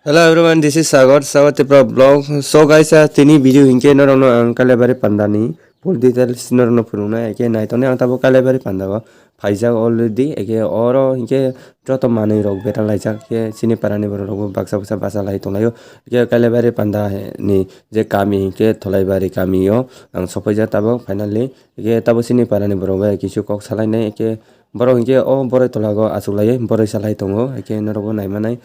Hello everyone, this is Sagar Sawatipra blog. So guys, tini video hinke norono ang kalebari pandani. Full details norono puruna eke naitone ang tabo kalebari pandago. Faizak already eke oro hinke joto mani rok beta laijak ke sini parani boro rok baksa baksa basa lai tonglayo. Eke kalebari panda ni je kami hinke tholaibari kami yo ang sopaja tabo finally eke tabo sini parani boro ba kisu kok salai nei eke borok hinke o boroi tolago achuklaye boroi salai tongo eke norogo naimanai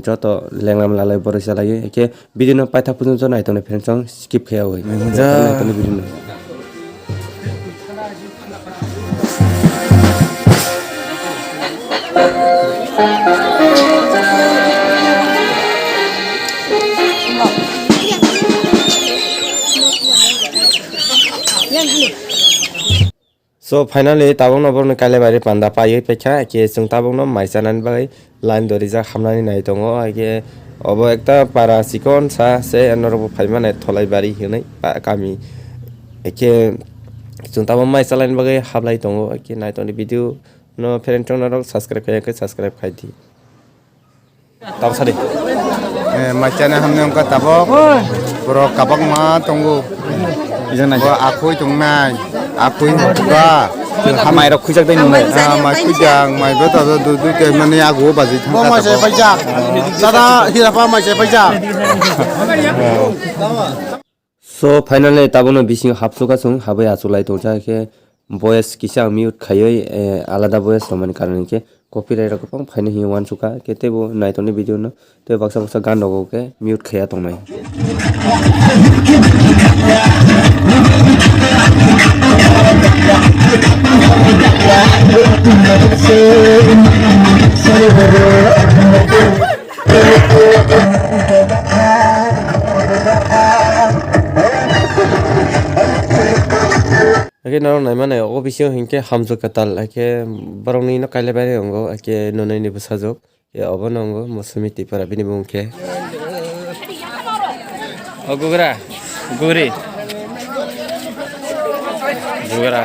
joto lenglam lalai boroi salai eke video no paitha pujunjo naitone friends skip khaya hoy naitone video no So finally tabung no borno kalebari panda paye pecha ke sung tabung no maisanan bagai line dorija khamnani nai tongo age obo ekta para sikon sa se anorobo phaimane tholaibari hinai kami eke sung tabung maisalan bagai hablai tongo ake nai toni video no parent no subscribe kaya ke subscribe khai di tab sari macana hamne ongka tabok bro kabak ma tongo ijana akoi tongnai akoi ba hamai rok khujak dai nungai mai khujang mai ba ta du te mane ago baji thang mai se paija sada hirapa mai se paija So finally tabono bising hapsuka sung habai achulai tongcha ke voice kisa mute khayoi alada voice roman karon ke copyright rok pang phaine hi wan suka ke tebo naitoni video no te baksa baksa gan rogo ke mute khaya tongnai Ake naro nai mane o bisio hinke hamjo katal ake barongni no kaile bare ongo ake nonai ni busajok e obono ongo mosumi tipara bini bungke o gugura guri gugura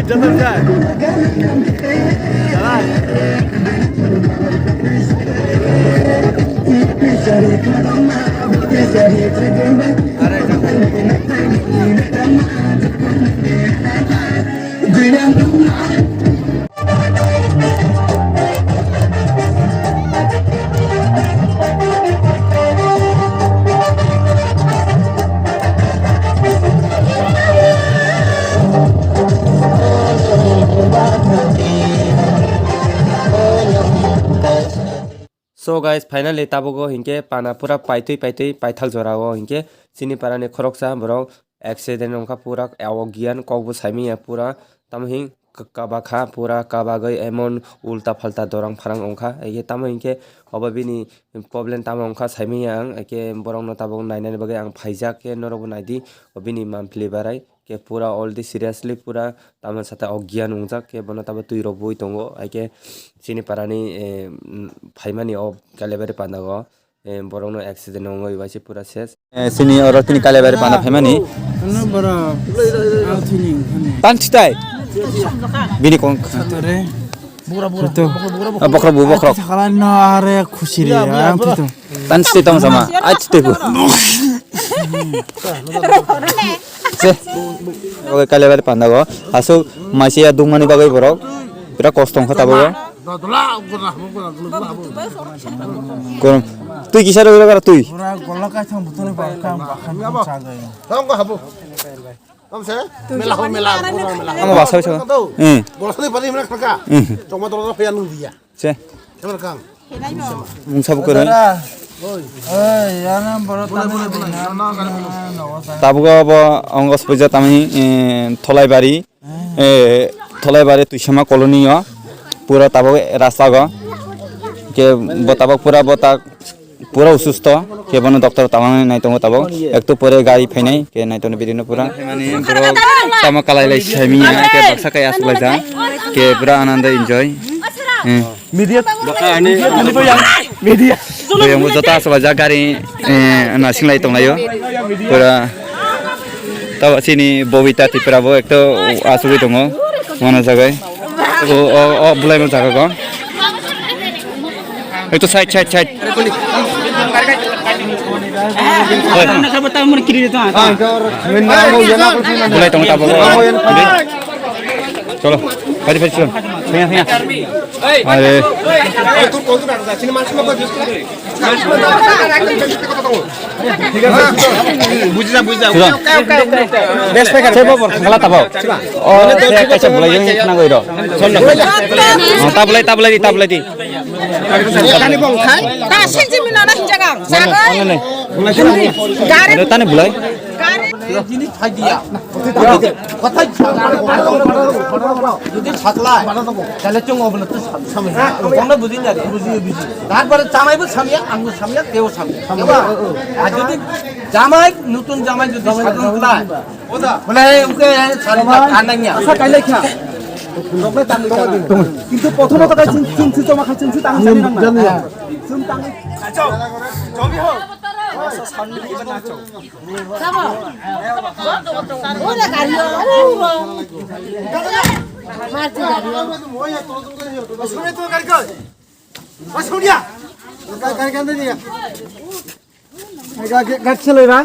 Jalan. So guys, finally tabogo hinke pana pura paitui paithak jorao hinke sini parani khoroksa borok accident ongka pura awogian kokbo saimi pura tamhin kabakha pura kabagai emon ulta falta dorang pharang ongkha ege tamo hinke obabini problem tamo ongkha saimi ang eke borong no tabog nainani bagai ang phaijak ke norobo naidi obini monthly barai ke pura all the seriously pura tamar sate ogyan ungjak ke bono tabo tui roboi tongo ake sini parani phaimani o kalebari pandago borong no accident ongoi baisi pura ses sini oro tini kalebari panda phaimani tan chitai bini kon bokra bu bokra Sakalano are khusiri am pito. tan chitai tong sama achite bu se oke kalebari panda go aso masia dungmani bagai borok pura kostong khata bo korom তুই কিসারে ওরা করা তুই Pura golok ka thang butone ba kam bakhan sagai. Tong ko habu. Tom se? Mela. আমার বাসা হইছে Bolsani pari mena khaka. Tong ma tolo pyan nung dia. সে Kamar kang. মুংসাব করে Oi, yana boro tane তাবুগ অঙ্গস পূজা তামি থলাইবাড়ি তুইসামা colony পুরা তাবুগ রাস্তা গ কে বতাবক পুরা অসুস্থ কে বন ডক্টর তামানে নাই তঙ্গ তাবক একটু পরে গাড়ি ফাইনাই কে নাই তনে বিদিন পুরা মানে বড় তামা কালাইলাই সাইমিয়া কে বাক্সা কাই আসলাই যা কে পুরা আনন্দ enjoy media yang jota asal aja gari nasi lai tong layo pura tahu sini bobita tipra bo ekto asui tongo mana jagai bulai mana jaga ko itu side bulai tongo tapo chalo padi chalo tengah are Buja. best packer sebo bor ngala tabo oh kaisa bulai yang kena goiro tabulai di 다 신지민아 나 hinjagang sagai gare tane bulai জিনিস খাই দিয়া কথা যদি ছাকলাই তাহলে চং হবে না তো সামনে তোমরা বুঝিন না বুঝি তারপরে জামাইবো সামিয়া আঙ্গু সামিয়া কেউ সামিয়া আর যদি জামাই নতুন জামাই যদি সাকলাই বলে ওকে ছাড়বা কানাইয়া আচ্ছা কাইলে খা কিন্তু প্রথম কথা চিনছি তোমা খাইছি তাং জানি না শুন তাং জমি হোক 오래 가려 마트 가려 손에 또 갈 거. 손이야. 갈 간다니야. গাছ ছিল এরা